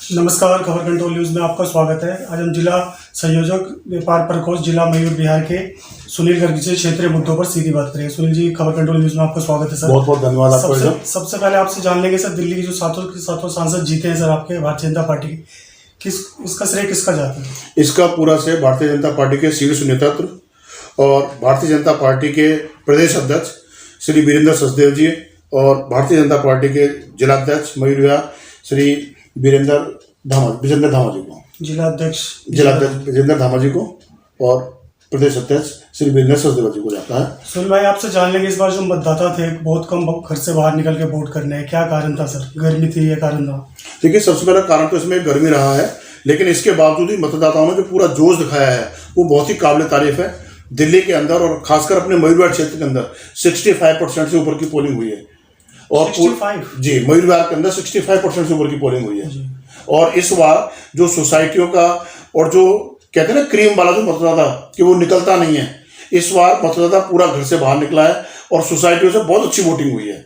नमस्कार, खबर control news में आपका स्वागत है। आज हम जिला संयोजक व्यापार प्रकोष्ठ जिला मयूर बिहार के सुनील गर्ग से क्षेत्रीय मुद्दों पर सीधी बात करेंगे। सुनील जी, खबर कंट्रोल न्यूज़ में आपका स्वागत है सर। बहुत बहुत धन्यवाद आपको। सबसे पहले आपसे जान लेंगे सर, दिल्ली की जो सातों सांसद जीते हैं सर आपके भारतीय जनता पार्टी के, इसका श्रेय किसका जाता है? इसका पूरा श्रेय भारतीय जनता पार्टी के शीर्ष नेतृत्व और भारतीय जनता पार्टी के प्रदेश अध्यक्ष श्री वीरेंद्र सचदेव जी और भारतीय जनता पार्टी के जिलाध्यक्ष मयूर विहार श्री विजेंद्र धामा जी को, जिलाध्यक्ष विजेंद्र धामा जी को और प्रदेश अध्यक्ष श्री वीरेंद्र सचदेव जी को जाता है। सुनील भाई, आपसे जान लेंगे, इस बार जो मतदाता थे बहुत कम घर से बाहर निकल के वोट करने हैं, क्या कारण था सर? गर्मी थी, ये कारण था? देखिए, सबसे पहला कारण तो इसमें गर्मी रहा है, लेकिन इसके बावजूद भी मतदाताओं ने जो पूरा जोश दिखाया है वो बहुत ही काबिल तारीफ है। दिल्ली के अंदर और खासकर अपने मयूर विहार क्षेत्र के अंदर 65% से ऊपर की पोलिंग हुई है और 65? जी, मयूर विहार के अंदर 65% से ऊपर की पोलिंग हुई है। और इस बार जो सोसाइटियों का और जो कहते हैं ना क्रीम वाला जो मतदाता कि वो निकलता नहीं है, इस बार मतदाता पूरा घर से बाहर निकला है और सोसाइटियों से बहुत अच्छी वोटिंग हुई है।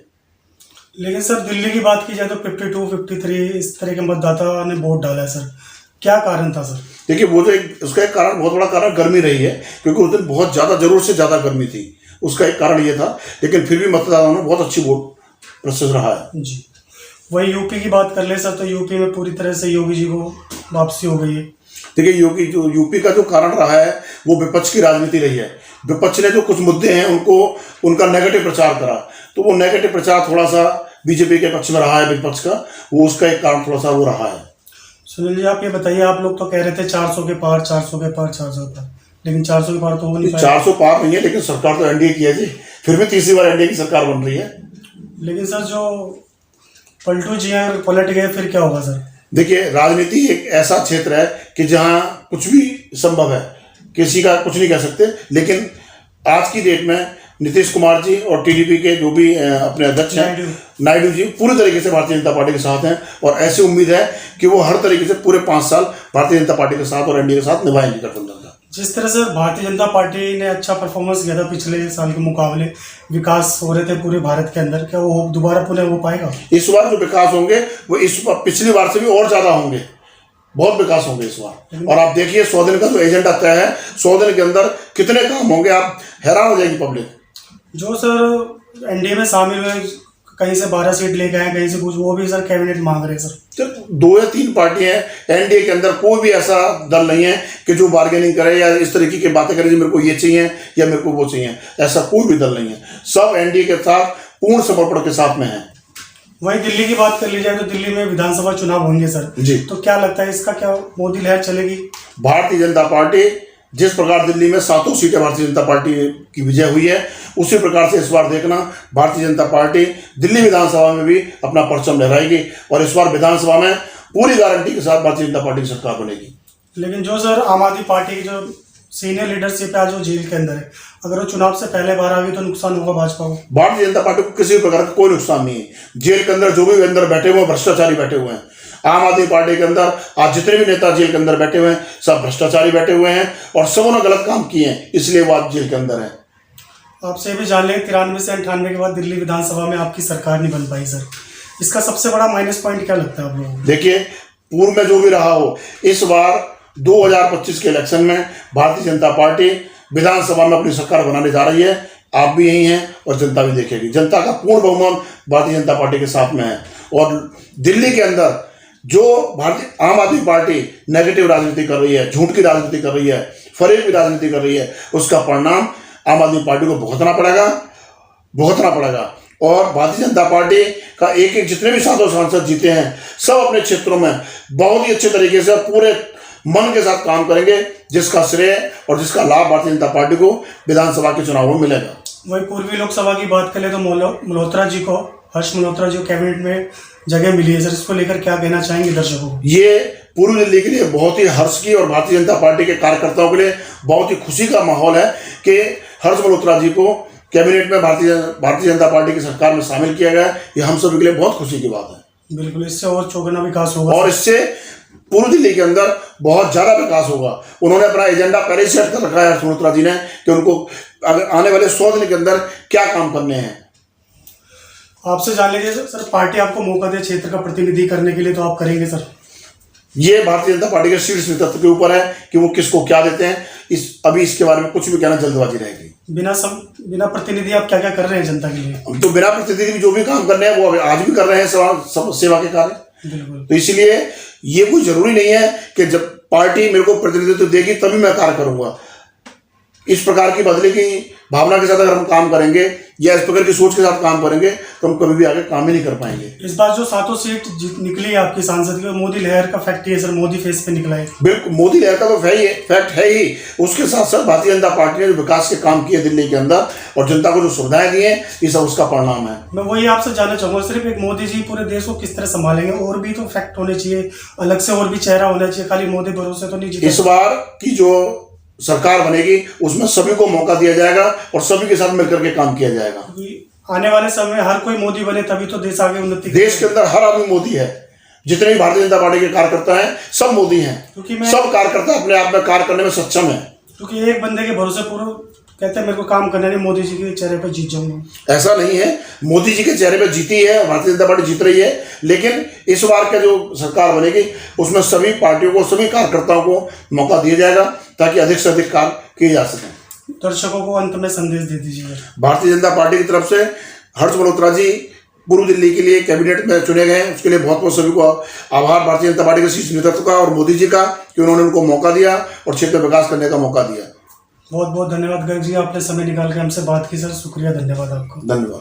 लेकिन सर, दिल्ली की बात की जाए तो 52, 53 इस तरह के मतदाता ने वोट डाला है सर, क्या कारण था सर? देखिए, वो तो उसका एक कारण, बहुत बड़ा कारण गर्मी रही है, क्योंकि उस दिन बहुत ज्यादा, जरूर से ज्यादा गर्मी थी, उसका एक कारण ये था। लेकिन फिर भी मतदाताओं ने बहुत अच्छी वोट प्रोसेस रहा है जी। वही यूपी की बात कर ले सर, तो यूपी में पूरी तरह से योगी जी को वापसी हो गई है। देखिए, यूपी का जो कारण रहा है वो विपक्ष की राजनीति रही है। विपक्ष ने जो कुछ मुद्दे हैं उनका नेगेटिव प्रचार करा, तो वो नेगेटिव प्रचार थोड़ा सा बीजेपी के पक्ष में रहा है, विपक्ष का, वो उसका एक कारण थोड़ा सा वो रहा है। सुनील जी, आप ये बताइए, आप लोग तो कह रहे थे 400 के पार, 400 के पार, 400 के पार, लेकिन 400 के पार तो हो नहीं पाया। 400 पार नहीं है, लेकिन सरकार तो एनडीए की है जी, फिर भी तीसरी बार एनडीए की सरकार बन रही है। लेकिन सर, जो पलटू जी हैं पलट गए, फिर क्या होगा सर? देखिए, राजनीति एक ऐसा क्षेत्र है कि जहां कुछ भी संभव है, किसी का कुछ नहीं कह सकते। लेकिन आज की डेट में नीतीश कुमार जी और टीडीपी के जो भी अपने अध्यक्ष हैं नायडू जी पूरी तरीके से भारतीय जनता पार्टी के साथ हैं और ऐसी उम्मीद है कि वो हर तरीके से पूरे 5 साल भारतीय जनता पार्टी के साथ और एनडीए के साथ निभाएंगे गठबंधन का। जिस तरह से भारतीय जनता पार्टी ने अच्छा परफॉर्मेंस किया था पिछले साल के मुकाबले, विकास हो रहे थे पूरे भारत के अंदर, क्या वो दोबारा पुनः हो पाएगा? इस बार जो विकास होंगे वो इस पिछली बार से भी और ज्यादा होंगे, बहुत विकास होंगे इस बार। और आप देखिए, 100 दिन का जो एजेंडा तय है, 100 दिन के अंदर कितने काम होंगे, आप हैरान हो जाएगी पब्लिक। जो सर एनडीए में शामिल हुए, कहीं से 12 सीट लेके आए, कहीं से कुछ, वो भी सर कैबिनेट मांग रहे हैं सर। सिर्फ 2 या 3 पार्टियां हैं एनडीए के अंदर, कोई भी ऐसा दल नहीं है कि जो बार्गेनिंग करे या इस तरीके की बातें करे, मेरे को ये चाहिए या मेरे को वो चाहिए, ऐसा कोई भी दल नहीं है। सब एनडीए के साथ पूर्ण समर्पण के साथ में है। वहीं दिल्ली की बात कर ली जाए तो दिल्ली में विधानसभा चुनाव होंगे सर जी, तो क्या लगता है, इसका क्या मोदी लहर चलेगी? भारतीय जनता पार्टी जिस प्रकार दिल्ली में 7 सीटें भारतीय जनता पार्टी की विजय हुई है, उसी प्रकार से इस बार देखना भारतीय जनता पार्टी दिल्ली विधानसभा में भी अपना परचम लहराएगी और इस बार विधानसभा में पूरी गारंटी के साथ भारतीय जनता पार्टी की सरकार बनेगी। लेकिन जो सर आम आदमी पार्टी की जो सीनियर लीडरशिप है, जो जेल के अंदर है, अगर वो चुनाव से पहले बाहर आ गई तो नुकसान होगा भाजपा को? भारतीय जनता पार्टी को किसी भी प्रकार का कोई नुकसान नहीं है। जेल के अंदर जो भी अंदर बैठे हुए हैं, भ्रष्टाचारी बैठे हुए हैं। आम आदमी पार्टी के अंदर आज जितने भी नेता जेल के अंदर बैठे हुए हैं, सब भ्रष्टाचारी बैठे हुए हैं और सबों ने गलत काम किए हैं, इसलिए वो आज जेल के अंदर है। आपसे भी जान लें, 93 से 98 के बाद दिल्ली विधानसभा में आपकी सरकार नहीं बन पाई सर, इसका सबसे बड़ा माइनस पॉइंट क्या लगता है आप लोगों को? देखिए, पूर्व में जो भी रहा हो, इस बार 2025 के इलेक्शन में भारतीय जनता पार्टी विधानसभा में अपनी सरकार बनाने जा रही है। आप भी यही हैं और जनता भी देखेगी। जनता का पूर्ण बहुमत भारतीय जनता पार्टी के साथ में है और दिल्ली के अंदर जो भारतीय आम आदमी पार्टी नेगेटिव राजनीति कर रही है, झूठ की राजनीति कर रही है, फरेब की राजनीति कर रही है, उसका परिणाम आम आदमी पार्टी को भुगतना पड़ेगा। और भारतीय जनता पार्टी का एक जितने भी सांसद जीते हैं, सब अपने क्षेत्रों में बहुत ही अच्छे तरीके से पूरे मन के साथ काम करेंगे, जिसका श्रेय और जिसका लाभ भारतीय जनता पार्टी को विधानसभा के चुनाव में मिलेगा। वही पूर्वी लोकसभा की बात करें तो मल्होत्रा जी को, हर्ष मल्होत्रा जी को कैबिनेट में जगह मिली है सर, इसको लेकर क्या कहना चाहेंगे दर्शकों को? ये पूर्वी दिल्ली के लिए बहुत ही हर्ष की और भारतीय जनता पार्टी के कार्यकर्ताओं के लिए बहुत ही खुशी का माहौल है कि हर्ष मल्होत्रा जी को कैबिनेट में भारतीय जनता पार्टी की सरकार में शामिल किया गया। ये हम सभी के लिए बहुत खुशी की बात है। बिल्कुल, इससे और चौगुना विकास होगा और इससे पूर्व दिल्ली के अंदर बहुत ज्यादा विकास होगा। उन्होंने अपना एजेंडा पहले ही सेट कर रखा है हर्ष मल्होत्रा जी ने कि उनको अगर आने वाले 100 दिन के अंदर क्या काम करने हैं। आपसे जान लीजिए सर, पार्टी आपको मौका दे क्षेत्र का प्रतिनिधि करने के लिए, तो आप करेंगे सर? ये भारतीय जनता पार्टी के शीर्ष नेतृत्व के ऊपर है कि वो किसको क्या देते हैं। अभी इसके बारे में कुछ भी कहना जल्दबाजी रहेगी। बिना प्रतिनिधि आप क्या क्या कर रहे हैं जनता के लिए? हम तो बिना प्रतिनिधि जो भी काम कर रहे हैं वो आज भी कर रहे हैं, सेवा के कार्य। बिल्कुल। तो इसलिए ये कोई जरूरी नहीं है कि जब पार्टी मेरे को प्रतिनिधित्व देगी तभी मैं कार्य करूंगा। इस प्रकार की बदले की भावना के साथ अगर हम काम करेंगे या इस प्रकार की सोच के साथ काम करेंगे तो हम कभी भी आगे काम ही नहीं कर पाएंगे। इस बार जो 7 सीट निकली आपकी सांसद की, मोदी लहर का फैक्ट है सर, मोदी फेस पे निकला है। बिल्कुल, मोदी लहर का तो फैक्ट है ही। उसके साथ साथ भारतीय जनता पार्टी ने जो विकास के काम किए दिल्ली के अंदर और जनता को जो सुविधाएं दी हैं, ये सब उसका परिणाम है। मैं वही आपसे जानना चाहूंगा, सिर्फ एक मोदी जी पूरे देश को किस तरह संभालेंगे? और भी तो फैक्ट होने चाहिए, अलग से और भी चेहरा होना चाहिए, खाली मोदी भरोसे तो नहीं जीता। इस बार की जो सरकार बनेगी उसमें सभी को मौका दिया जाएगा और सभी के साथ मिलकर के काम किया जाएगा। आने वाले समय में हर कोई मोदी बने तभी तो देश आगे उन्नति। देश के अंदर हर आदमी मोदी है। जितने भी भारतीय जनता पार्टी के कार्यकर्ता हैं सब मोदी हैं, क्योंकि सब कार्यकर्ता अपने आप में कार्य करने में सक्षम है। क्योंकि एक बंदे के भरोसे पूरा कहते हैं मेरे को काम करना नहीं, मोदी जी के चेहरे पर जीत जाऊंगा। ऐसा नहीं है, मोदी जी के चेहरे पर जीती है, भारतीय जनता पार्टी जीत रही है। लेकिन इस बार का जो सरकार बनेगी उसमें सभी पार्टियों को, सभी कार्यकर्ताओं को मौका दिया जाएगा ताकि अधिक से अधिक कार्य किए जा सकें। दर्शकों को अंत में संदेश दे दीजिए। भारतीय जनता पार्टी की तरफ से हर्ष मल्होत्रा जी पूर्व दिल्ली के लिए कैबिनेट में चुने गए हैं, उसके लिए बहुत बहुत सभी को आभार भारतीय जनता पार्टी के शीर्ष नेतृत्व का और मोदी जी का कि उन्होंने उनको मौका दिया और क्षेत्र में विकास करने का मौका दिया। बहुत बहुत धन्यवाद गर्ग जी, आपने समय निकाल के हमसे बात की सर, शुक्रिया, धन्यवाद आपका। धन्यवाद।